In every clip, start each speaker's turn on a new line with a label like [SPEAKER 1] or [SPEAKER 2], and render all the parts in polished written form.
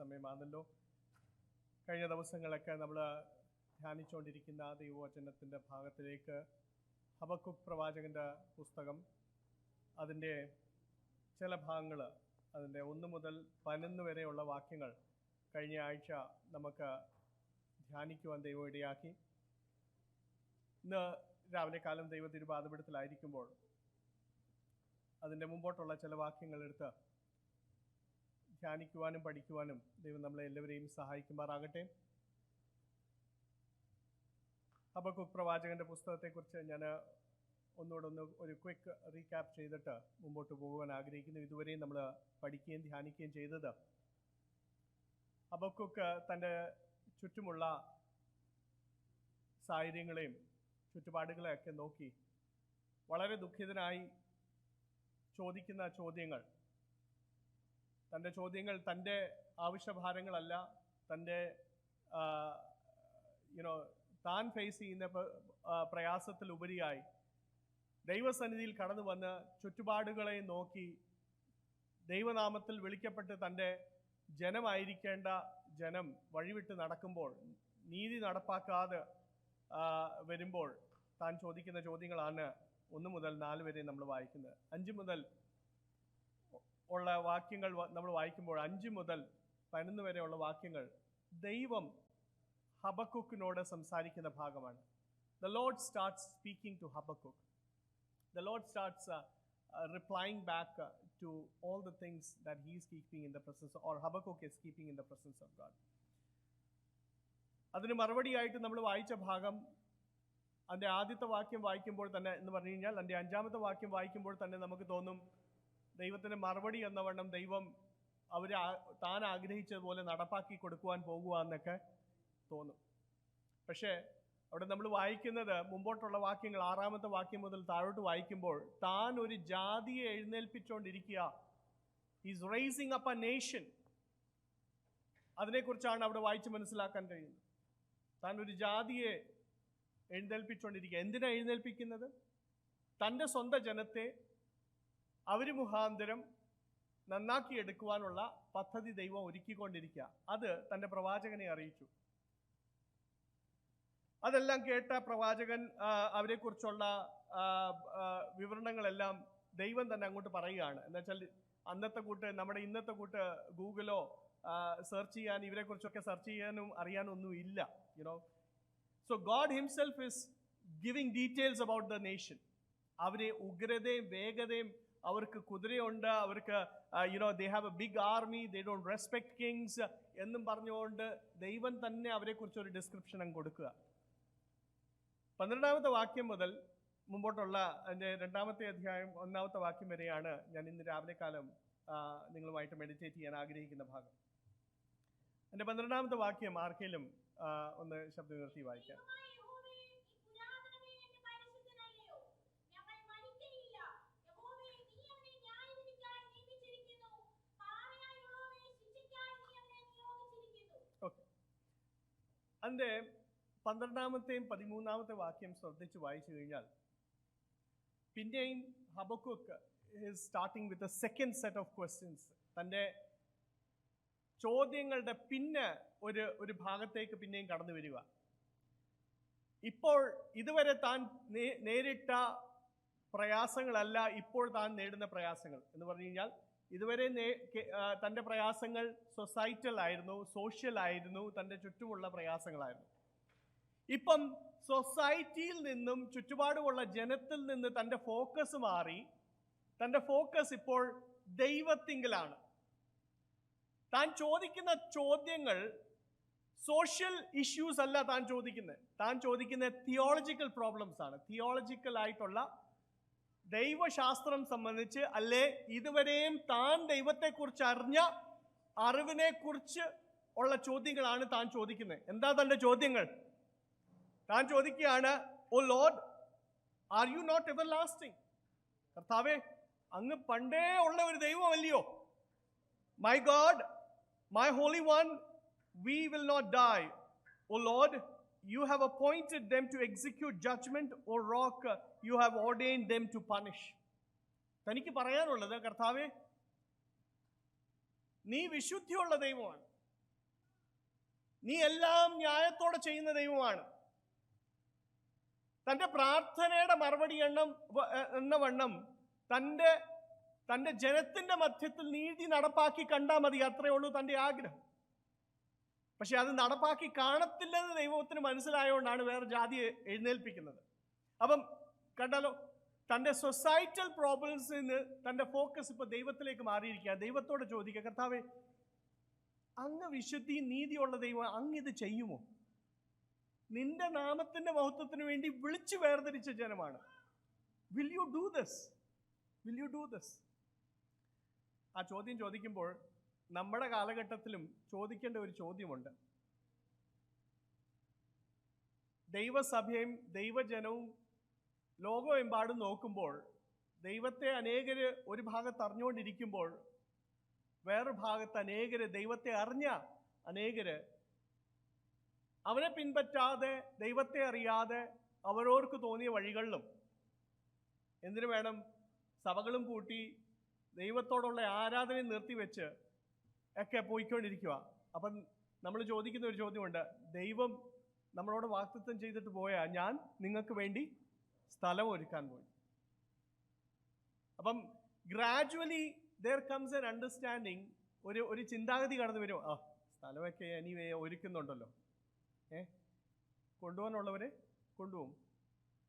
[SPEAKER 1] സമയമാണല്ലോ. കഴിഞ്ഞ ദിവസങ്ങളൊക്കെ നമ്മൾ ധ്യാനിച്ചുകൊണ്ടിരിക്കുന്ന ദൈവവചനത്തിൻ്റെ ഭാഗത്തിലേക്ക് ഹബക്കുക്ക് പ്രവാചകൻ്റെ പുസ്തകം, അതിൻ്റെ ചില ഭാഗങ്ങൾ, അതിൻ്റെ 1 മുതൽ 11 വരെയുള്ള വാക്യങ്ങൾ കഴിഞ്ഞ ആഴ്ച നമുക്ക് ധ്യാനിക്കുവാൻ ദൈവം ഇടയാക്കി. ഇന്ന് രാവിലെ കാലം ദൈവ തിരുപാദപീഠത്തിലായിരിക്കുമ്പോൾ അതിൻ്റെ മുമ്പോട്ടുള്ള ചില വാക്യങ്ങൾ എടുത്ത് ധ്യാനിക്കുവാനും പഠിക്കുവാനും ദൈവം നമ്മളെ എല്ലാവരെയും സഹായിക്കുമാറാകട്ടെ. ഹബക്കുക്ക് പ്രവാചകൻ്റെ പുസ്തകത്തെക്കുറിച്ച് ഞാൻ ഒന്നുകൂടെ ഒരു ക്വിക്ക് റീക്യാപ്പ് ചെയ്തിട്ട് മുമ്പോട്ട് പോകുവാൻ ആഗ്രഹിക്കുന്നു. ഇതുവരെയും നമ്മൾ പഠിക്കുകയും ധ്യാനിക്കുകയും ചെയ്തത് ഹബക്കുക്ക് തൻ്റെ ചുറ്റുമുള്ള സാഹചര്യങ്ങളെയും ചുറ്റുപാടുകളെയൊക്കെ നോക്കി വളരെ ദുഃഖിതനായി ചോദിക്കുന്ന ചോദ്യങ്ങൾ, തൻ്റെ ചോദ്യങ്ങൾ തൻ്റെ ആവശ്യഭാരങ്ങളല്ല, തൻ്റെ താൻ ഫേസ് ചെയ്യുന്ന പ്രയാസത്തിലുപരിയായി ദൈവസന്നിധിയിൽ കടന്നു വന്ന് ചുറ്റുപാടുകളെ നോക്കി ദൈവനാമത്തിൽ വിളിക്കപ്പെട്ട് തൻ്റെ ജനമായിരിക്കേണ്ട ജനം വഴിവിട്ട് നടക്കുമ്പോൾ, നീതി നടപ്പാക്കാതെ വരുമ്പോൾ താൻ ചോദിക്കുന്ന ചോദ്യങ്ങളാണ് 1 മുതൽ 4 വരെ നമ്മൾ വായിക്കുന്നത്. 5 മുതൽ ഉള്ള വാക്യങ്ങൾ നമ്മൾ വായിക്കുമ്പോൾ 5 മുതൽ 11 വരെയുള്ള വാക്യങ്ങൾ ദൈവം ഹബക്കുക്കിനോട് സംസാരിക്കുന്ന ഭാഗമാണ്. The Lord starts speaking to Habakkuk. The Lord starts replying back to all the things that he is keeping in the presence, or Habakkuk is keeping in the presence of God. അതിന് മറുപടിയായിട്ട് നമ്മൾ വായിച്ച ഭാഗം, അതിൻ്റെ ആദ്യത്തെ വാക്യം വായിക്കുമ്പോൾ തന്നെ എന്ന് പറഞ്ഞു കഴിഞ്ഞാൽ അതിൻ്റെ 5-ാമത്തെ വാക്യം വായിക്കുമ്പോൾ തന്നെ നമുക്ക് തോന്നും ദൈവത്തിന് മറുപടി എന്നവണ്ണം ദൈവം താൻ ആഗ്രഹിച്ചതുപോലെ നടപ്പാക്കി കൊടുക്കുവാൻ പോകുക എന്നൊക്കെ തോന്നും. പക്ഷേ അവിടെ നമ്മൾ വായിക്കുന്നത് മുമ്പോട്ടുള്ള വാക്യങ്ങൾ 6-ാമത്തെ വാക്യം മുതൽ താഴോട്ട് വായിക്കുമ്പോൾ താൻ ഒരു ജാതിയെ എഴുന്നേൽപ്പിച്ചുകൊണ്ടിരിക്കുക. Is rising up a nation. അതിനെക്കുറിച്ചാണ് അവിടെ വായിച്ച് മനസ്സിലാക്കാൻ കഴിയുന്നത്. താൻ ഒരു ജാതിയെ എഴുന്നേൽപ്പിച്ചുകൊണ്ടിരിക്കുക. എന്തിനാ എഴുന്നേൽപ്പിക്കുന്നത്? തൻ്റെ സ്വന്തം ജനത്തെ അവർ മുഖാന്തരം നന്നാക്കിയെടുക്കുവാനുള്ള പദ്ധതി ദൈവം ഒരുക്കിക്കൊണ്ടിരിക്കുക. അത് തൻ്റെ പ്രവാചകനെ അറിയിച്ചു. അതെല്ലാം കേട്ട പ്രവാചകൻ അവരെക്കുറിച്ചുള്ള വിവരണങ്ങളെല്ലാം ദൈവം തന്നെ അങ്ങോട്ട് പറയുകയാണ്. എന്നുവെച്ചാൽ അന്നത്തെ കൂട്ട്, നമ്മുടെ ഇന്നത്തെ കൂട്ട് ഗൂഗിളോ സെർച്ച് ചെയ്യാൻ, ഇവരെക്കുറിച്ചൊക്കെ സെർച്ച് ചെയ്യാനും അറിയാനൊന്നും ഇല്ല. So God himself is giving details about the nation. അവരെ ഉഗ്രതയും വേഗതയും, അവർക്ക് കുതിരയുണ്ട്, അവർക്ക് they have a big army, they don't respect kings എന്നും പറഞ്ഞുകൊണ്ട് ദൈവം തന്നെ അവരെക്കുറിച്ച് ഒരു ഡിസ്ക്രിപ്ഷൻ അങ്ങ് കൊടുക്കുക. 12-ാമത്തെ വാക്യം മുതൽ മുമ്പോട്ടുള്ള അതിൻ്റെ 2-ാമത്തെ അധ്യായം 1-ാമത്തെ വാക്യം വരെയാണ് ഞാൻ ഇന്ന് രാവിലെ കാലം നിങ്ങളുമായിട്ട് മെഡിറ്റേറ്റ് ചെയ്യാൻ ആഗ്രഹിക്കുന്ന ഭാഗം. എൻ്റെ 12-ാമത്തെ വാക്യം ആർക്കെങ്കിലും ഒന്ന് ശബ്ദം ഉയർത്തി വായിക്കാം. ഓക്കെ, അതിൻ്റെ 12-ാമത്തെയും 13-ാമത്തെ വാക്യം ശ്രദ്ധിച്ച് വായിച്ചു കഴിഞ്ഞാൽ പിന്നെയും Habakkuk is starting with a second set of questions. തൻ്റെ ചോദ്യങ്ങളുടെ പിന്നെ ഒരു ഭാഗത്തേക്ക് പിന്നെയും കടന്നു വരിക. ഇപ്പോൾ ഇതുവരെ താൻ നേരിട്ട പ്രയാസങ്ങളല്ല ഇപ്പോൾ താൻ നേടുന്ന പ്രയാസങ്ങൾ എന്ന് പറഞ്ഞു കഴിഞ്ഞാൽ, ഇതുവരെ തൻ്റെ പ്രയാസങ്ങൾ സൊസൈറ്റൽ ആയിരുന്നു, സോഷ്യൽ ആയിരുന്നു, തൻ്റെ ചുറ്റുമുള്ള പ്രയാസങ്ങളായിരുന്നു. ഇപ്പം സൊസൈറ്റിയിൽ നിന്നും ചുറ്റുപാടുമുള്ള ജനത്തിൽ നിന്ന് തൻ്റെ ഫോക്കസ് മാറി, തൻ്റെ ഫോക്കസ് ഇപ്പോൾ ദൈവത്തിങ്കലാണ്. താൻ ചോദിക്കുന്ന ചോദ്യങ്ങൾ സോഷ്യൽ ഇഷ്യൂസ് അല്ല താൻ ചോദിക്കുന്നത്. താൻ ചോദിക്കുന്ന തിയോളജിക്കൽ പ്രോബ്ലംസ് ആണ്. തിയോളജിക്കൽ ആയിട്ടുള്ള ദൈവശാസ്ത്രം സംബന്ധിച്ച് അല്ലേ ഇതുവരെയും താൻ ദൈവത്തെക്കുറിച്ച് അറിഞ്ഞ അറിവിനെ കുറിച്ച് ഉള്ള ചോദ്യങ്ങളാണ് താൻ ചോദിക്കുന്നത്. എന്താ തൻ്റെ ചോദ്യങ്ങൾ? താൻ ചോദിക്കുകയാണ്, O Lord, are you not everlasting? കർത്താവേ, അങ്ങ് പണ്ടേ ഉള്ള ഒരു ദൈവമല്ലയോ? My God, my holy one, we will not die. O Lord, you have appointed them to execute judgment. O rock, you have ordained them to punish. തനിക്ക് പറയാനുള്ളത്, കർത്താവേ, നീ വിശുദ്ധിയുള്ള ദൈവമാണ്. നീ എല്ലാം ന്യായത്തോടെ ചെയ്യുന്ന ദൈവമാണ്. തൻ്റെ പ്രാർത്ഥനയുടെ മറുപടി എന്ന വണ്ണം തൻ്റെ ജനത്തിന്റെ മധ്യത്തിൽ നീതി നടപ്പാക്കി കണ്ടാൽ മതി, അത്രയേ ഉള്ളൂ തൻ്റെ ആഗ്രഹം. പക്ഷെ അത് നടപ്പാക്കി കാണത്തില്ലെന്ന് ദൈവത്തിന് മനസ്സിലായതുകൊണ്ടാണ് വേറെ ജാതിയെ എഴുന്നേൽപ്പിക്കുന്നത്. അപ്പം കണ്ടാലോ, തൻ്റെ സൊസൈറ്റൽ പ്രോബ്ലംസിൽ നിന്ന് തൻ്റെ ഫോക്കസ് ഇപ്പൊ ദൈവത്തിലേക്ക് മാറിയിരിക്കുക. ദൈവത്തോട് ചോദിക്കുക, കർത്താവേ, അങ്ങ് വിശുദ്ധി നീതിയുള്ള ദൈവം, അങ്ങ് ഇത് ചെയ്യുമോ? നിന്റെ നാമത്തിന്റെ മഹത്വത്തിന് വേണ്ടി വിളിച്ചു വേർതിരിച്ച ജനമാണ്. Will you do this? Will you do this? ആ ചോദ്യം ചോദിക്കുമ്പോൾ നമ്മുടെ കാലഘട്ടത്തിലും ചോദിക്കേണ്ട ഒരു ചോദ്യമുണ്ട്. ദൈവസഭയും ദൈവജനവും ലോകമെമ്പാടും നോക്കുമ്പോൾ ദൈവത്തെ അനേകര് ഒരു ഭാഗത്ത് അറിഞ്ഞുകൊണ്ടിരിക്കുമ്പോൾ വേറൊരു ഭാഗത്ത് അനേകര് ദൈവത്തെ അറിഞ്ഞ അനേകര് അവനെ പിൻപറ്റാതെ ദൈവത്തെ അറിയാതെ അവരോർക്ക് തോന്നിയ വഴികളിലും എന്തിനു വേണം സഭകളും കൂട്ടി ദൈവത്തോടുള്ള ആരാധനയും നിർത്തിവെച്ച് ഒക്കെ പോയിക്കൊണ്ടിരിക്കുക. അപ്പം നമ്മൾ ചോദിക്കുന്ന ഒരു ചോദ്യമുണ്ട്, ദൈവം നമ്മളോട് വാഗ്ദത്തം ചെയ്തിട്ട് പോയാ ഞാൻ നിങ്ങൾക്ക് വേണ്ടി സ്ഥലം ഒരുക്കാൻ പോയി. അപ്പം gradually there comes an understanding, ഒരു ചിന്താഗതി കടന്നു വരും, സ്ഥലമൊക്കെ എനിവേ ഒരുക്കുന്നുണ്ടല്ലോ, കൊണ്ടുപോകാനുള്ളവരെ കൊണ്ടുപോകും,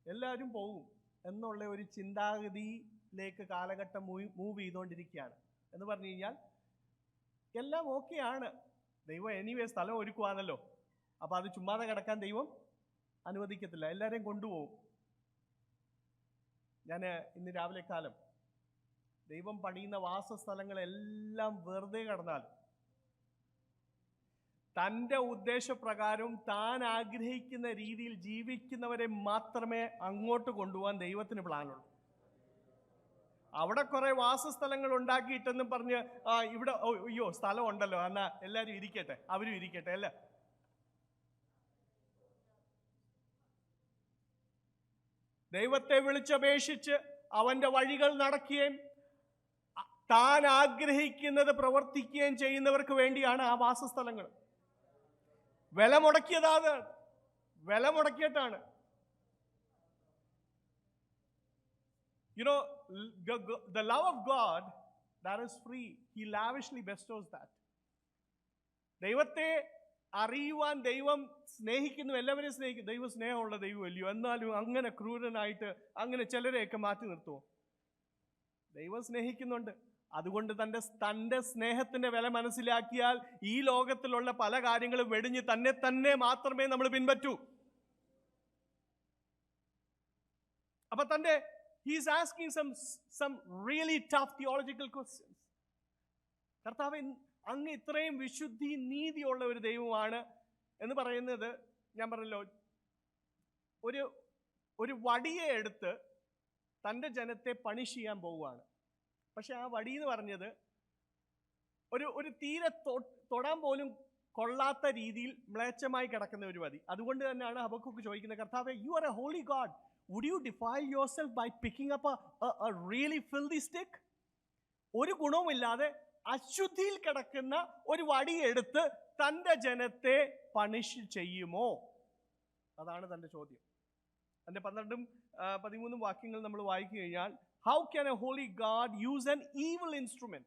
[SPEAKER 1] എല്ലാവരും പോകും എന്നുള്ള ഒരു ചിന്താഗതിയിലേക്ക് കാലഘട്ടം മൂവ് ചെയ്തുകൊണ്ടിരിക്കുകയാണ്. എന്ന് പറഞ്ഞു കഴിഞ്ഞാൽ എല്ലാം ഓക്കെയാണ്, ദൈവം എനിവേ സ്ഥലം ഒരുക്കുവാണല്ലോ, അപ്പം അത് ചുമ്മാതെ കിടക്കാൻ ദൈവം അനുവദിക്കത്തില്ല, എല്ലാവരെയും കൊണ്ടുപോകും. ഞാൻ ഇന്ന് രാവിലെ കാലം ദൈവം പണിയുന്ന വാസസ്ഥലങ്ങളെല്ലാം വെറുതെ കിടന്നാൽ തൻ്റെ ഉദ്ദേശപ്രകാരവും താൻ ആഗ്രഹിക്കുന്ന രീതിയിൽ ജീവിക്കുന്നവരെ മാത്രമേ അങ്ങോട്ട് കൊണ്ടുപോകാൻ ദൈവത്തിന് പ്ലാനുള്ളൂ. അവിടെ കുറെ വാസസ്ഥലങ്ങൾ ഉണ്ടാക്കിയിട്ടെന്നും പറഞ്ഞ് ഇവിടെ അയ്യോ സ്ഥലം ഉണ്ടല്ലോ എന്നാ എല്ലാവരും ഇരിക്കട്ടെ, അവരും ഇരിക്കട്ടെ അല്ല. ദൈവത്തെ വിളിച്ചപേക്ഷിച്ച് അവന്റെ വഴികൾ നടക്കുകയും താൻ ആഗ്രഹിക്കുന്നത് പ്രവർത്തിക്കുകയും ചെയ്യുന്നവർക്ക് വേണ്ടിയാണ് ആ വാസസ്ഥലങ്ങൾ. വില മുടക്കിയതാണ്, വില മുടക്കിയിട്ടാണ്. You know, the love of God, that is free. He lavishly bestows that. ദൈവത്തെ അറിയുവാൻ ദൈവം സ്നേഹിക്കുന്നു, എല്ലാവരെയും സ്നേഹിക്കും. ദൈവം സ്നേഹമുള്ള ദൈവമല്ലയോ, എന്നാലും അങ്ങനെ ക്രൂരനായിട്ട് അങ്ങനെ ചിലരെയൊക്കെ മാറ്റി നിർത്തുമോ? ദൈവം സ്നേഹിക്കുന്നുണ്ട്. അതുകൊണ്ട് തൻ്റെ സ്നേഹത്തിന്റെ വില മനസ്സിലാക്കിയാൽ ഈ ലോകത്തിലുള്ള പല കാര്യങ്ങളും വെടിഞ്ഞ് തന്നെ മാത്രമേ നമ്മൾ പിൻപറ്റൂ. അപ്പൊ he's asking some really tough theological questions. കർത്താവേ, അങ്ങ് ഇത്രയും വിശുദ്ധി നീതിയുള്ള ഒരു ദൈവമാണ് എന്ന് പറയുന്നത്, ഞാൻ പറഞ്ഞല്ലോ, ഒരു വടിയെ എടുത്ത് തൻ്റെ ജനത്തെ പണിഷ് ചെയ്യാൻ പോവുകയാണ്. പക്ഷെ ആ വടി എന്ന് പറഞ്ഞത് ഒരു തീരെ തൊടാൻ പോലും കൊള്ളാത്ത രീതിയിൽ മ്ലേച്ഛമായി കിടക്കുന്ന ഒരു വടി. അതുകൊണ്ട് തന്നെയാണ് ഹബക്കൂക്ക് ചോദിക്കുന്നത്, കർത്താവേ, you are a holy God, would you defile yourself by picking up a really filthy stick? ഒരു ഗുണവുമില്ലാതെ അശുദ്ധിയിൽ കിടക്കുന്ന ഒരു വടിയെടുത്ത് തൻ്റെ ജനത്തെ പണിഷ് ചെയ്യുമോ? അതാണ് തൻ്റെ ചോദ്യം. അതിൻ്റെ 12ഉം 13ഉം വാക്യങ്ങൾ നമ്മൾ വായിച്ചു കഴിഞ്ഞാൽ, how can a holy God use an evil instrument?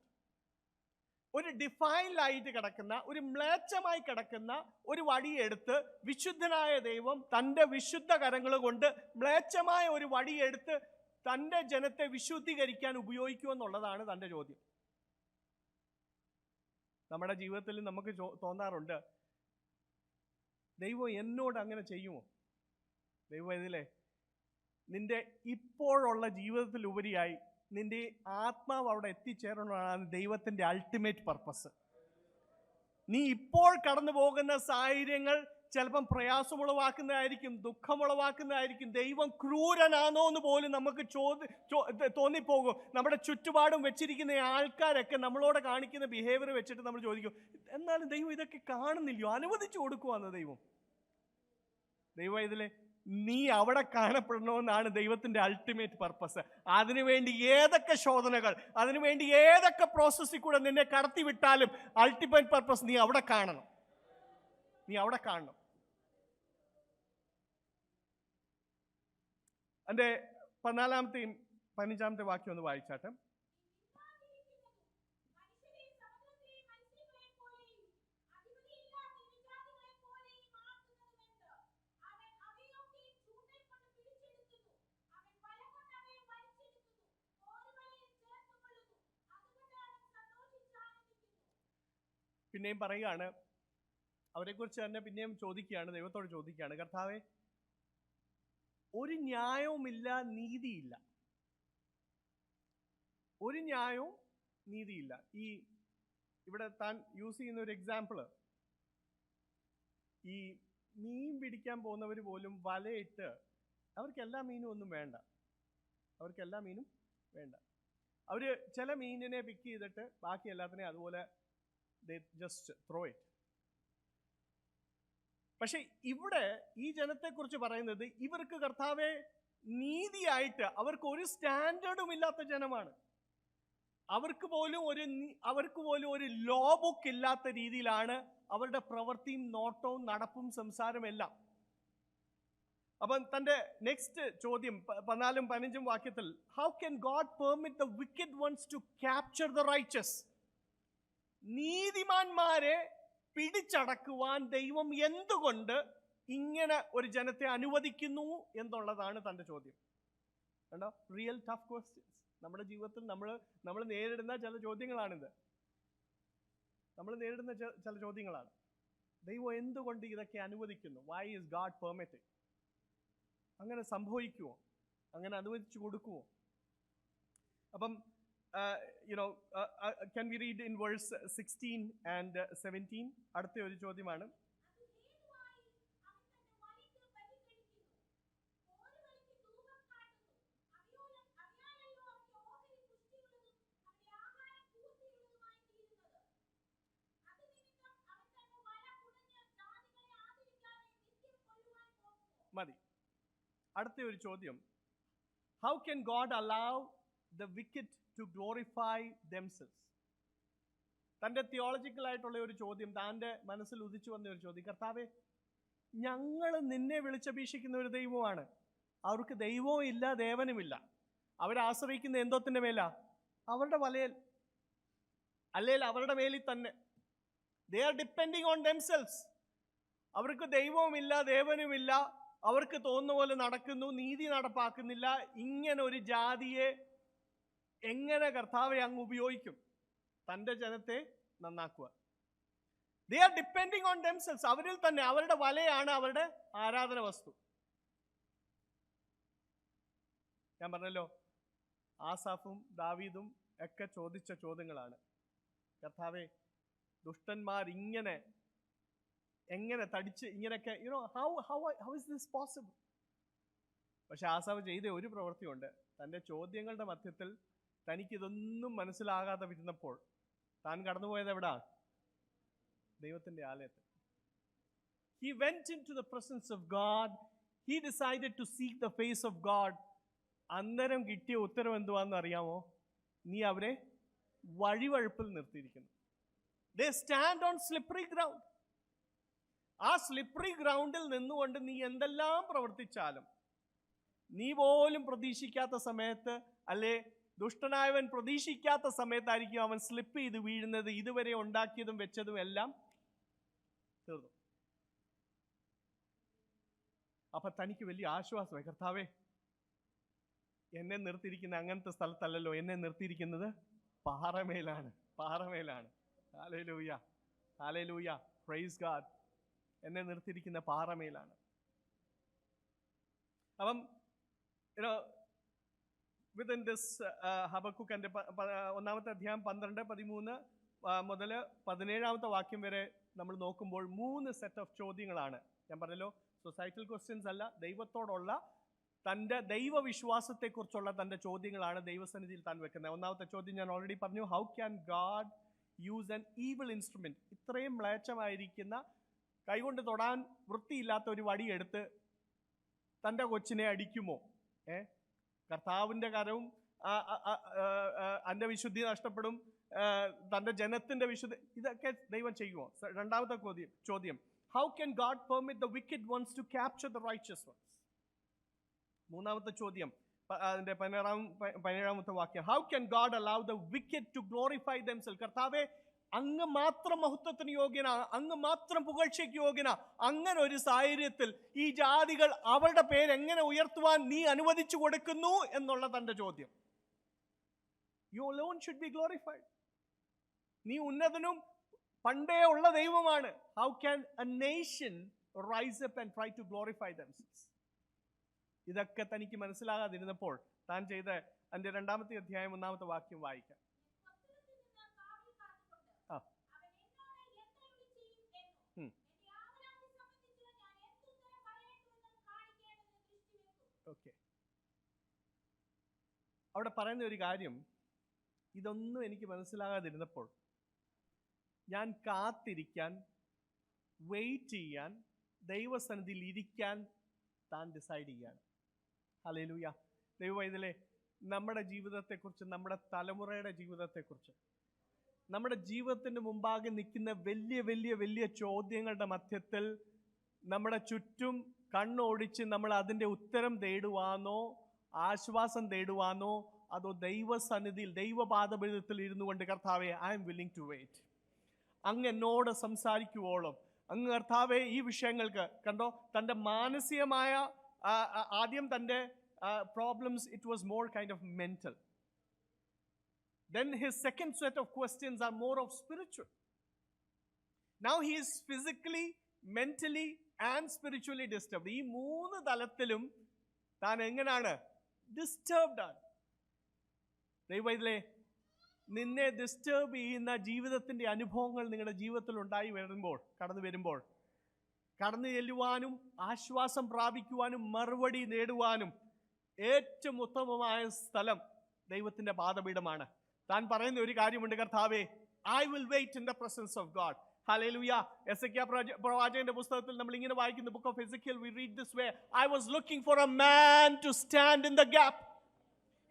[SPEAKER 1] ഒരു ഡിഫൈൻഡായിട്ട് കിടക്കുന്ന, ഒരു മ്ലേച്ഛമായി കിടക്കുന്ന ഒരു വടിയെടുത്ത് വിശുദ്ധനായ ദൈവം തൻ്റെ വിശുദ്ധ കരങ്ങൾ കൊണ്ട് മ്ലേച്ഛമായ ഒരു വടിയെടുത്ത് തൻ്റെ ജനത്തെ വിശുദ്ധീകരിക്കാൻ ഉപയോഗിക്കുമെന്നുള്ളതാണ് തൻ്റെ ചോദ്യം. നമ്മുടെ ജീവിതത്തിൽ നമുക്ക് തോന്നാറുണ്ട്, ദൈവം എന്നോട് അങ്ങനെ ചെയ്യുമോ? ദൈവം ഇതിലെ നിന്റെ ഇപ്പോഴുള്ള ജീവിതത്തിൽ ഉപരിയായി നിന്റെ ആത്മാവ് അവിടെ എത്തിച്ചേരണമെന്നാണ് ദൈവത്തിന്റെ അൾട്ടിമേറ്റ് പർപ്പസ്. നീ ഇപ്പോൾ കടന്നു പോകുന്ന സാഹചര്യങ്ങൾ ചിലപ്പം പ്രയാസമുളവാക്കുന്നതായിരിക്കും, ദുഃഖമുളവാക്കുന്നതായിരിക്കും. ദൈവം ക്രൂരനാണോ എന്ന് പോലും നമുക്ക് തോന്നിപ്പോകും. നമ്മുടെ ചുറ്റുപാടും വെച്ചിരിക്കുന്ന ആൾക്കാരൊക്കെ നമ്മളോട് കാണിക്കുന്ന ബിഹേവിയർ വെച്ചിട്ട് നമ്മൾ ചോദിക്കും, എന്നാലും ദൈവം ഇതൊക്കെ കാണുന്നില്ലയോ, അനുവദിച്ചു കൊടുക്കുവാന്ന് ദൈവം. ഇതിലെ നീ അവിടെ കാണപ്പെടണമെന്നാണ് ദൈവത്തിന്റെ അൾട്ടിമേറ്റ് പർപ്പസ്. അതിനുവേണ്ടി ഏതൊക്കെ ശോധനകൾ, അതിനുവേണ്ടി ഏതൊക്കെ പ്രോസസ്സിൽ കൂടെ നിന്നെ കടത്തിവിട്ടാലും അൾട്ടിമേറ്റ് പർപ്പസ് നീ അവിടെ കാണണം. നീ അവിടെ കാണണം. എൻ്റെ 14-ാമത്തെയും 15-ാമത്തെ വാക്യം ഒന്ന് വായിച്ചാട്ടെ. പിന്നെയും പറയുകയാണ്, അവരെക്കുറിച്ച് തന്നെ പിന്നെയും ചോദിക്കുകയാണ്, ദൈവത്തോട് ചോദിക്കുകയാണ്, കർത്താവേ, ഒരു ന്യായവുമില്ല, നീതിയില്ല, ഒരു ന്യായവും നീതിയില്ല. ഈ ഇവിടെ താൻ യൂസ് ചെയ്യുന്ന ഒരു എക്സാമ്പിള്, ഈ മീൻ പിടിക്കാൻ പോകുന്നവർ പോലും വലയിട്ട് അവർക്കെല്ലാ മീനും ഒന്നും വേണ്ട, അവർക്കെല്ലാ മീനും വേണ്ട. അവർ ചില മീനിനെ പിക്ക് ചെയ്തിട്ട് ബാക്കി എല്ലാത്തിനെയും അതുപോലെ they just throw it. പക്ഷെ ഇവിടെ ഈ ജനത്തെക്കുറിച്ച് പറയുന്നത്, ഇവർക്ക് കർത്താവെ നീതിയായിട്ട് അവർക്ക് ഒരു സ്റ്റാൻഡേർഡും ഇല്ലാത്ത ജനമാണ്. അവർക്ക് പോലും ഒരു ലോ ബുക്ക് ഇല്ലാത്ത രീതിയിലാണ് അവരുടെ പ്രവൃത്തിയും നോട്ടവും നടപ്പും സംസാരവും എല്ലാം. അപ്പം തൻ്റെ നെക്സ്റ്റ് ചോദ്യം 14-ഉം 15-ഉം വാക്യത്തിൽ, how can God permit the wicked ones to capture the righteous? നീതിമാന്മാരെ പിടിച്ചടക്കുവാൻ ദൈവം എന്തുകൊണ്ട് ഇങ്ങനെ ഒരു ജനത്തെ അനുവദിക്കുന്നു എന്നുള്ളതാണ് തൻ്റെ ചോദ്യം. കണ്ടോ, റിയൽ ടഫ് ക്വസ്റ്റ്യൻസ്. നമ്മുടെ ജീവിതത്തിൽ നമ്മൾ നേരിടുന്ന ചില ചോദ്യങ്ങളാണിത്. നമ്മൾ നേരിടുന്ന ചില ചോദ്യങ്ങളാണ്. ദൈവം എന്തുകൊണ്ട് ഇതൊക്കെ അനുവദിക്കുന്നു? Why is God permitting? അങ്ങനെ സംഭവിക്കുമോ? അങ്ങനെ അനുവദിച്ചു കൊടുക്കുമോ? അപ്പം can we read in verse 16 and 17? അടുത്ത ഒരു ചോദ്യമാണ്. മതി. അടുത്ത ഒരു ചോദ്യം, how can God allow the wicked to glorify themselves? തൻ്റെ തിയോളജിക്കൽ ആയിട്ടുള്ള ഒരു ചോദ്യം, താൻ്റെ മനസ്സിൽ ഉദിച്ചു വന്ന ഒരു ചോദ്യം. കർത്താവേ, ഞങ്ങൾ നിന്നെ വിളിച്ചപേക്ഷിക്കുന്ന ഒരു ദൈവമാണ്. അവർക്ക് ദൈവവും ഇല്ല, ദേവനുമില്ല. അവരാശ്രയിക്കുന്ന എന്തോത്തിൻ്റെ മേലാ? അവരുടെ വലയിൽ, അല്ലെങ്കിൽ അവരുടെ മേലിൽ തന്നെ. they are depending on themselves. അവർക്ക് ദൈവവുമില്ല, ദേവനുമില്ല, അവർക്ക് തോന്നുന്ന പോലെ നടക്കുന്നു, നീതി നടപ്പാക്കുന്നില്ല. ഇങ്ങനെ ഒരു ജാതിയെ എങ്ങനെ കർത്താവെ അങ്ങ് ഉപയോഗിക്കും തൻ്റെ ജനത്തെ നന്നാക്കുക? they are depending on themselves. അവരിൽ തന്നെ, അവരുടെ വലയാണ് അവരുടെ ആരാധന വസ്തു. ഞാൻ പറഞ്ഞല്ലോ, ആസാഫും ദാവീദും ഒക്കെ ചോദിച്ച ചോദ്യങ്ങളാണ്. കർത്താവെ, ദുഷ്ടന്മാർ എങ്ങനെ തടിച്ച് ഇങ്ങനെയൊക്കെ, how is this possible? പക്ഷെ ആസാഫ് ചെയ്ത ഒരു പ്രവൃത്തിയുണ്ട്. തൻ്റെ ചോദ്യങ്ങളുടെ മധ്യത്തിൽ തനിക്കിതൊന്നും മനസ്സിലാകാതെ വരുന്നപ്പോൾ താൻ കടന്നുപോയത് എവിടാണ്? ദൈവത്തിൻ്റെ ആലയത്തിൽ. He went into the presence of God. He decided to seek the face of God. അന്നേരം കിട്ടിയ ഉത്തരം എന്തുവാന്ന് അറിയാമോ? നീ അവരെ വഴിവഴുപ്പിൽ നിർത്തിയിരിക്കുന്നു. They stand on slippery ground. ആ സ്ലിപ്പറി ഗ്രൗണ്ടിൽ നിന്നുകൊണ്ട് നീ എന്തെല്ലാം പ്രവർത്തിച്ചാലും, നീ പോലും പ്രതീക്ഷിക്കാത്ത സമയത്ത്, അല്ലെ ദുഷ്ടനായവൻ പ്രതീക്ഷിക്കാത്ത സമയത്തായിരിക്കും അവൻ സ്ലിപ്പ് ചെയ്ത് വീഴുന്നത്. ഇതുവരെ ഉണ്ടാക്കിയതും വെച്ചതും എല്ലാം തീർന്നു. അപ്പൊ തനിക്ക് വലിയ ആശ്വാസമായി. കർത്താവേ, എന്നെ നിർത്തിയിരിക്കുന്ന അങ്ങനത്തെ സ്ഥലത്തല്ലല്ലോ, എന്നെ നിർത്തിയിരിക്കുന്നത് പാറമേലാണ്. Hallelujah, hallelujah, praise God. എന്നെ നിർത്തിയിരിക്കുന്ന പാറമേലാണ്. അപ്പം within this ഹബക്കൂക്കിന്റെ 1-ാമത്തെ അധ്യായം 12, 13 മുതൽ 17-ാമത്തെ വാക്യം വരെ നമ്മൾ നോക്കുമ്പോൾ 3 സെറ്റ് ഓഫ് ചോദ്യങ്ങളാണ്. ഞാൻ പറഞ്ഞല്ലോ, സൊസൈറ്റൽ ക്വസ്റ്റ്യൻസ് അല്ല, ദൈവത്തോടുള്ള തൻ്റെ ദൈവവിശ്വാസത്തെക്കുറിച്ചുള്ള തൻ്റെ ചോദ്യങ്ങളാണ് ദൈവസന്നിധിയിൽ താൻ വെക്കുന്നത്. 1-ാമത്തെ ചോദ്യം ഞാൻ ഓൾറെഡി പറഞ്ഞു, how can God use an evil instrument? ഇത്രയും മ്ലേച്ഛമായിരിക്കുന്ന, കൈകൊണ്ട് തൊടാൻ വൃത്തിയില്ലാത്ത ഒരു വടിയെടുത്ത് തൻ്റെ കൊച്ചിനെ അടിക്കുമോ? കർത്താവിൻ്റെ കരവും എൻ്റെ വിശുദ്ധി നഷ്ടപ്പെടും, തൻ്റെ ജനത്തിൻ്റെ വിശുദ്ധി, ഇതൊക്കെ ദൈവം ചെയ്യുമോ? 2-ാമത്തെ ചോദ്യം, How can God permit the wicked ones to capture the righteous ones? മൂന്നാമത്തെ ചോദ്യം, അതിന്റെ 17ാമത്തെ വാക്യം. How can God allow the wicked to glorify themselves? കർത്താവേ, അങ്ങ് മാത്രം മഹത്വത്തിന് യോഗ്യനാ, അങ്ങ് മാത്രം പുകഴ്ചയ്ക്ക് യോഗ്യനാ. അങ്ങനെ ഒരു സാഹചര്യത്തിൽ ഈ ജാതികൾ അവരുടെ പേര് എങ്ങനെ ഉയർത്തുവാൻ നീ അനുവദിച്ചു കൊടുക്കുന്നു എന്നുള്ള തന്റെ ചോദ്യം. You alone should be glorified. നീ ഉന്നതനും പണ്ടേ ഉള്ള ദൈവമാണ്. How can a nation rise up and try to glorify themselves? ഇതൊക്കെ തനിക്ക് മനസ്സിലാകാതിരുന്നപ്പോൾ താൻ ചെയ്ത അതിന്റെ 2ാമത്തെ അധ്യായം 1ാമത്തെ വാക്യം വായിക്കാം. ഓക്കെ, അവിടെ പറയുന്ന ഒരു കാര്യം, ഇതൊന്നും എനിക്ക് മനസ്സിലാകാതിരുന്നപ്പോൾ ഞാൻ കാത്തിരിക്കാൻ, വെയിറ്റ് ചെയ്യാൻ, ദൈവസന്നിധിയിൽ ഇരിക്കാൻ താൻ ഡിസൈഡ് ചെയ്യാണ്. ഹല്ലേലൂയ. ദൈവവൈതലേ, നമ്മുടെ ജീവിതത്തെക്കുറിച്ച്, നമ്മുടെ തലമുറയുടെ ജീവിതത്തെക്കുറിച്ച്, നമ്മുടെ ജീവിതത്തിന് മുമ്പാകെ നിൽക്കുന്ന വലിയ വലിയ വലിയ ചോദ്യങ്ങളുടെ മധ്യത്തിൽ നമ്മുടെ ചുറ്റും കണ്ണോടിച്ച് നമ്മൾ അതിൻ്റെ ഉത്തരം തേടുവാനോ ആശ്വാസം തേടുവാനോ അതോ ദൈവസന്നിധിയിൽ ദൈവപാദപീഠത്തിൽ ഇരുന്നു കൊണ്ട് കർത്താവേ, I am willing to wait, അങ്ങ് എന്നോട് സംസാരിക്കുവോളം, അങ്ങ് കർത്താവേ ഈ വിഷയങ്ങൾക്ക് കണ്ടോ, തൻ്റെ മാനസികമായ ആദ്യം തൻ്റെ problems, it was more kind of mental. Then his second set of questions are more of spiritual. Now he is physically, mentally and spiritually disturbed. ഈ 3 തലത്തിലും താൻ എങ്ങനെയാണ്? ഡിസ്റ്റർബ്ഡ് ആണ്. ദൈവമേ, നിന്നെ ഡിസ്റ്റർബ് ചെയ്യുന്ന ജീവിതത്തിന്റെ അനുഭവങ്ങൾ നിങ്ങളുടെ ജീവിതത്തിൽ ഉണ്ടായി വരുമ്പോൾ, കടന്നു ചെല്ലുവാനും ആശ്വാസം പ്രാപിക്കുവാനും മറുപടി നേടുവാനും ഏറ്റവും ഉത്തമമായ സ്ഥലം ദൈവത്തിന്റെ പാദപീഠമാണ്. താൻ പറയുന്ന ഒരു കാര്യമുണ്ട്, കർത്താവേ, I will wait in the presence of God. Hallelujah. എസെക്കിയാ പ്രവാചകന്റെ പുസ്തകത്തിൽ നമ്മൾ ഇങ്ങനെ വായിക്കുന്ന book of Ezekiel, we read this way, I was looking for a man to stand in the gap.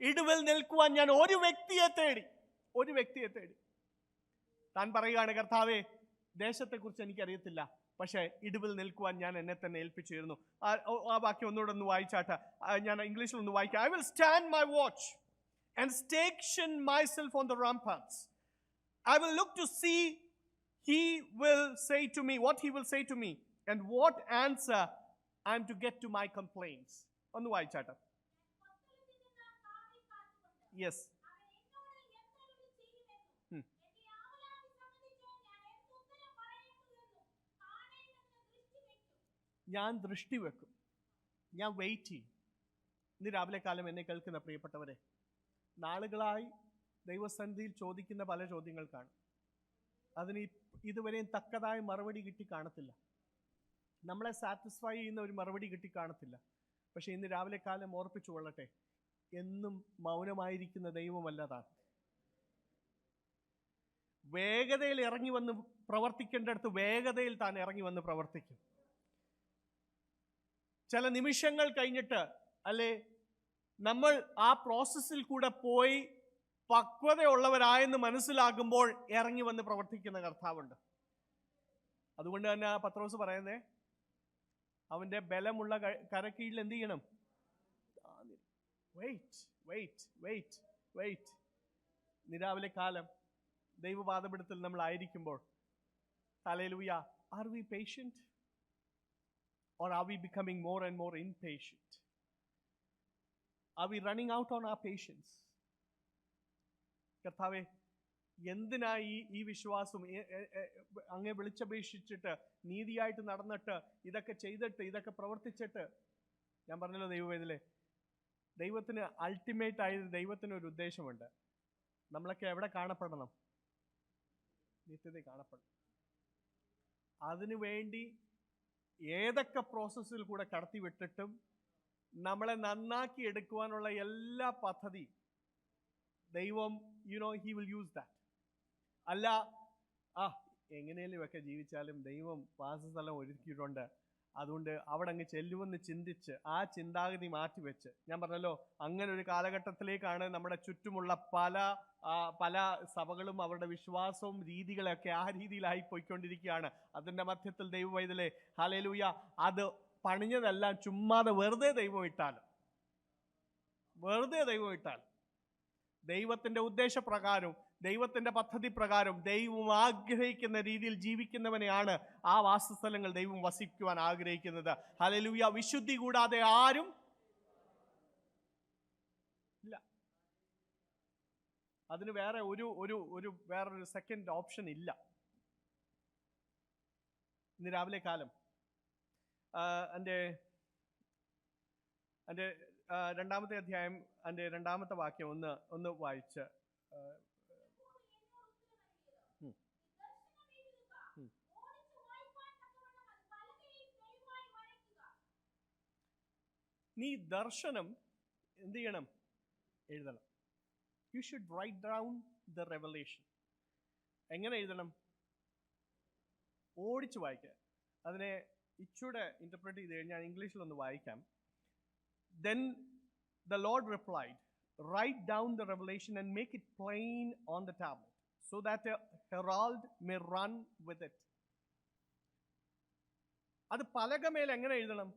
[SPEAKER 1] ഇടവിൽ നിൽക്കുവാൻ ഞാൻ ഒരു വ്യക്തിയെ തേടി. താൻ പറയുകയാണ്, കർത്താവേ, ദേശത്തെക്കുറിച്ച് എനിക്കറിയത്തില്ല, പക്ഷേ ഇടവിൽ നിൽക്കുവാൻ ഞാൻ എന്നെ തന്നെ ഏൽപ്പിച്ചിരുന്നു. ആ വാക്യം ഒന്നുകൂടെ ഒന്ന് വായിച്ചാട്ടെ, ഞാൻ ഇംഗ്ലീഷിൽ ഒന്ന് വായിക്കാം. I will stand my watch and station myself on the ramparts. I will look to see he will say to me, what he will say to me, and what answer I am to get to my complaints. ഒന്ന് വായിച്ചാട്ടെ. Yes. ഞാൻ ദൃഷ്ടി വെക്കും, ഞാൻ wait ചെയ്യും. ഇന്ന് രാവിലെ കാലം എന്നെ കേൾക്കുന്ന പ്രിയപ്പെട്ടവരെ, നാളുകളായി ദൈവസന്നിധിയിൽ ചോദിക്കുന്ന പല ചോദ്യങ്ങൾക്കാണ്. അതിന് ഇതുവരെയും തക്കതായ മറുപടി കിട്ടി കാണത്തില്ല, നമ്മളെ സാറ്റിസ്ഫൈ ചെയ്യുന്ന ഒരു മറുപടി കിട്ടി കാണത്തില്ല. പക്ഷെ ഇന്ന് രാവിലെ കാലം ഓർപ്പിച്ചു കൊള്ളട്ടെ, എന്നും മൗനമായിരിക്കുന്ന ദൈവമല്ല താൻ. വേഗതയിൽ ഇറങ്ങി വന്ന് പ്രവർത്തിക്കേണ്ടടുത്ത് വേഗതയിൽ താൻ ഇറങ്ങി വന്ന് പ്രവർത്തിക്കും. ചില നിമിഷങ്ങൾ കഴിഞ്ഞിട്ട്, അല്ലെ, നമ്മൾ ആ പ്രോസസ്സിൽ കൂടെ പോയി പക്വതയുള്ളവരായെന്ന് മനസ്സിലാകുമ്പോൾ ഇറങ്ങി വന്ന് പ്രവർത്തിക്കുന്ന കർത്താവുണ്ട്. അതുകൊണ്ട് തന്നെ പത്രോസ് പറയുന്നേ, അവന്റെ ബലമുള്ള കരക്കീഴിൽ എന്ത് ചെയ്യണം? Wait wait wait wait. നിരാവിലെ കാലം ദൈവപാദപീഠത്തിൽ നമ്മൾ ആയിരിക്കുമ്പോൾ, hallelujah, are we patient or are we becoming more and more impatient? Are we running out on our patience? കർത്താവേ, എന്തിനാ ഈ വിശ്വാസം അങ്ങേ വിളിച്ചപേക്ഷിച്ചിട്ട് നീതിയായിട്ട് നടന്നിട്ട് ഇതൊക്കെ ചെയ്തിട്ട് ഇതൊക്കെ പ്രവർത്തിച്ചിട്ട്? ഞാൻ പറഞ്ഞല്ലോ ദൈവവേദിലെ, ദൈവത്തിന് അൾട്ടിമേറ്റ് ആയ ദൈവത്തിനൊരു ഉദ്ദേശമുണ്ട്. നമ്മളൊക്കെ എവിടെ കാണപ്പെടണം? നിത്യത കാണപ്പെടണം. അതിനുവേണ്ടി ഏതൊക്കെ പ്രോസസ്സിൽ കൂടെ കടത്തി വിട്ടിട്ടും നമ്മളെ നന്നാക്കി എടുക്കുവാനുള്ള എല്ലാ പദ്ധതി ദൈവം, ഹി വിൽ യൂസ് ദാറ്റ്. അല്ല, എങ്ങനെയും ഒക്കെ ജീവിച്ചാലും ദൈവം വാസസ്ഥലം ഒരുക്കിയിട്ടുണ്ട്, അതുകൊണ്ട് അവിടെ അങ്ങ് ചെല്ലുമെന്ന് ചിന്തിച്ച് ആ ചിന്താഗതി മാറ്റിവെച്ച്, ഞാൻ പറഞ്ഞല്ലോ അങ്ങനെ ഒരു കാലഘട്ടത്തിലേക്കാണ് നമ്മുടെ ചുറ്റുമുള്ള പല സഭകളും അവരുടെ വിശ്വാസവും രീതികളൊക്കെ ആ രീതിയിലായി പോയിക്കൊണ്ടിരിക്കുകയാണ്. അതിൻ്റെ മധ്യത്തിൽ ദൈവവൈതലേ, ഹല്ലേലൂയ, അത് പണിഞ്ഞതെല്ലാം ചുമ്മാതെ വെറുതെ ദൈവം ഇട്ടാൽ ദൈവത്തിൻ്റെ ഉദ്ദേശപ്രകാരം, ദൈവത്തിൻ്റെ പദ്ധതി പ്രകാരം ദൈവം ആഗ്രഹിക്കുന്ന രീതിയിൽ ജീവിക്കുന്നവനെയാണ് ആ വാസസ്ഥലങ്ങൾ ദൈവം വസിക്കുവാൻ ആഗ്രഹിക്കുന്നത്. ഹല്ലേലൂയ. വിശുദ്ധി കൂടാതെ ആരും ഇല്ല. അതിന് വേറെ വേറൊരു സെക്കൻഡ് ഓപ്ഷൻ ഇല്ല. ഇന്ന് രാവിലെ കാലം എൻ്റെ രണ്ടാമത്തെ അധ്യായം അതിൻ്റെ രണ്ടാമത്തെ വാക്യം ഒന്ന് വായിച്ച്. നീ ദർശനം എന്ത് ചെയ്യണം? എഴുതണം. You should write down the revelation. എങ്ങനെ എഴുതണം? ഓടിച്ചു വായിക്കുക. അതിനെ ഇച്ചൂടെ ഇന്റർപ്രറ്റ് ചെയ്ത് കഴിഞ്ഞാൽ ഇംഗ്ലീഷിലൊന്ന് വായിക്കാം. Then the Lord replied, write down the revelation and make it plain on the tablet, so that a herald may run with it. അത് പലകമേൽ എങ്ങനെ എഴുതണം?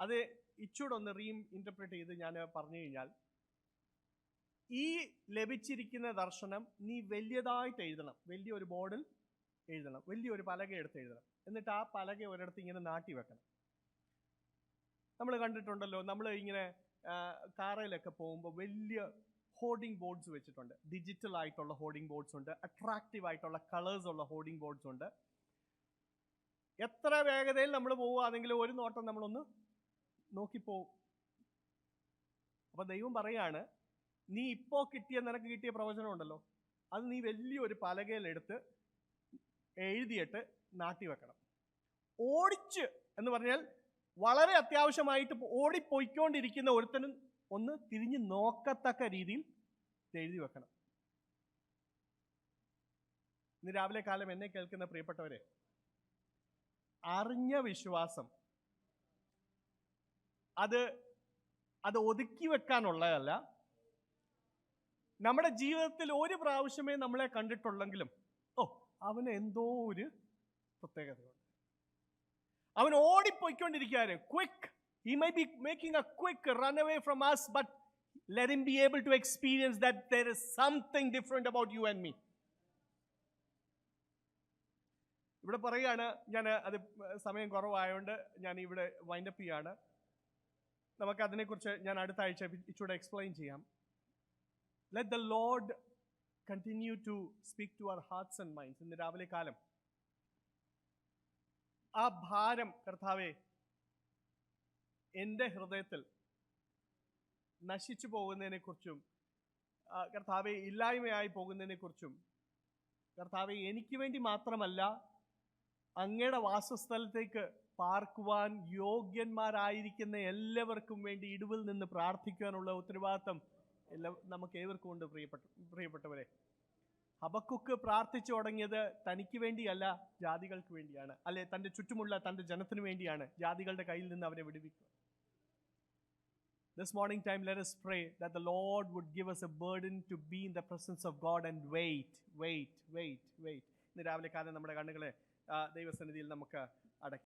[SPEAKER 1] അത് ഇച്ചൂടൊന്ന് ഇന്റർപ്രറ്റ് ചെയ്ത് ഞാൻ പറഞ്ഞു കഴിഞ്ഞാൽ, ഈ ലഭിച്ചിരിക്കുന്ന ദർശനം നീ വലിയതായിട്ട് എഴുതണം. വലിയൊരു ബോർഡിൽ എഴുതണം, വലിയൊരു പലക എടുത്ത് എഴുതണം. എന്നിട്ട് ആ പലക ഒരിടത്ത് ഇങ്ങനെ നാട്ടി വെക്കണം. നമ്മൾ കണ്ടിട്ടുണ്ടല്ലോ, നമ്മൾ ഇങ്ങനെ കാറയിലൊക്കെ പോകുമ്പോൾ വലിയ ഹോർഡിംഗ് ബോർഡ്സ് വെച്ചിട്ടുണ്ട്. ഡിജിറ്റൽ ആയിട്ടുള്ള ഹോർഡിംഗ് ബോർഡ്സ് ഉണ്ട്, അട്രാക്റ്റീവ് ആയിട്ടുള്ള കളേഴ്സ് ഉള്ള ഹോർഡിംഗ് ബോർഡ്സ് ഉണ്ട്. എത്ര വേഗതയിൽ നമ്മൾ പോവുകയാണെങ്കിലും ഒരു നോട്ടം നമ്മളൊന്ന് നോക്കിപ്പോവും. അപ്പൊ ദൈവം പറയാണ്, നീ ഇപ്പോൾ നിനക്ക് കിട്ടിയ പ്രവചനം ഉണ്ടല്ലോ, അത് നീ വലിയൊരു പലകയിലെടുത്ത് എഴുതിയിട്ട് നാട്ടി വെക്കണം. ഓടിച്ച് എന്ന് പറഞ്ഞാൽ വളരെ അത്യാവശ്യമായിട്ട് ഓടിപ്പോയിക്കൊണ്ടിരിക്കുന്ന ഒരുത്തനും ഒന്ന് തിരിഞ്ഞു നോക്കത്തക്ക രീതിയിൽ എഴുതി വെക്കണം. ഇന്ന് രാവിലെ കാലം എന്നെ കേൾക്കുന്ന പ്രിയപ്പെട്ടവരെ, അറിഞ്ഞ വിശ്വാസം അത് ഒതുക്കി വെക്കാനുള്ളതല്ല. നമ്മുടെ ജീവിതത്തിൽ ഒരു പ്രാവശ്യമേ നമ്മളെ കണ്ടിട്ടുള്ളെങ്കിലും അവന് എന്തോ ഒരു പ്രത്യേകതയുണ്ട്. അവൻ ഓടിപ്പോയിക്കൊണ്ടിരിക്കുകയാണ്. Quick, he may be making a quick run away from us, but let him be able to experience that there is something different about you and me. ഇവിടെ പറയുകയാണ്, ഞാൻ അത് സമയം കുറവായതുകൊണ്ട് ഞാൻ ഇവിടെ വൈൻഡപ്പ് ചെയ്യാണ്. നമുക്ക് അതിനെക്കുറിച്ച് ഞാൻ അടുത്ത ആഴ്ച ഇച്ചിരി എക്സ്പ്ലെയിൻ ചെയ്യാം. Let the Lord continue to speak to our hearts and minds. ഇന്ന് രാവിലെ കാലം ആ ഭാരം, കർത്താവേ, എൻ്റെ ഹൃദയത്തിൽ നശിച്ചു പോകുന്നതിനെക്കുറിച്ചും കർത്താവെ ഇല്ലായ്മയായി പോകുന്നതിനെക്കുറിച്ചും, കർത്താവെ എനിക്ക് വേണ്ടി മാത്രമല്ല അങ്ങയുടെ വാസസ്ഥലത്തേക്ക് പാർക്കുവാൻ യോഗ്യന്മാരായിരിക്കുന്ന എല്ലാവർക്കും വേണ്ടി ഇടുവിൽ നിന്ന് പ്രാർത്ഥിക്കാനുള്ള ഉത്തരവാദിത്തം നമുക്ക് ഏവർക്കും ഉണ്ട്. പ്രിയപ്പെട്ടവരെ, ഹബക്കുക്ക് പ്രാർത്ഥിച്ചു തുടങ്ങിയത് തനിക്ക് വേണ്ടിയല്ല, ജാതികൾക്ക് വേണ്ടിയാണ്. അല്ലെ, തൻ്റെ ചുറ്റുമുള്ള തൻ്റെ ജനത്തിനു വേണ്ടിയാണ്, ജാതികളുടെ കയ്യിൽ നിന്ന് അവരെ വിടുവിക്കുക. This morning time, let us pray that the Lord would give us a burden to be in the presence of God and wait. ഇന്ന് രാവിലെ കാലം നമ്മുടെ കണ്ണുകളെ ദൈവസന്നിധിയിൽ നമുക്ക് അടയ്ക്കാം.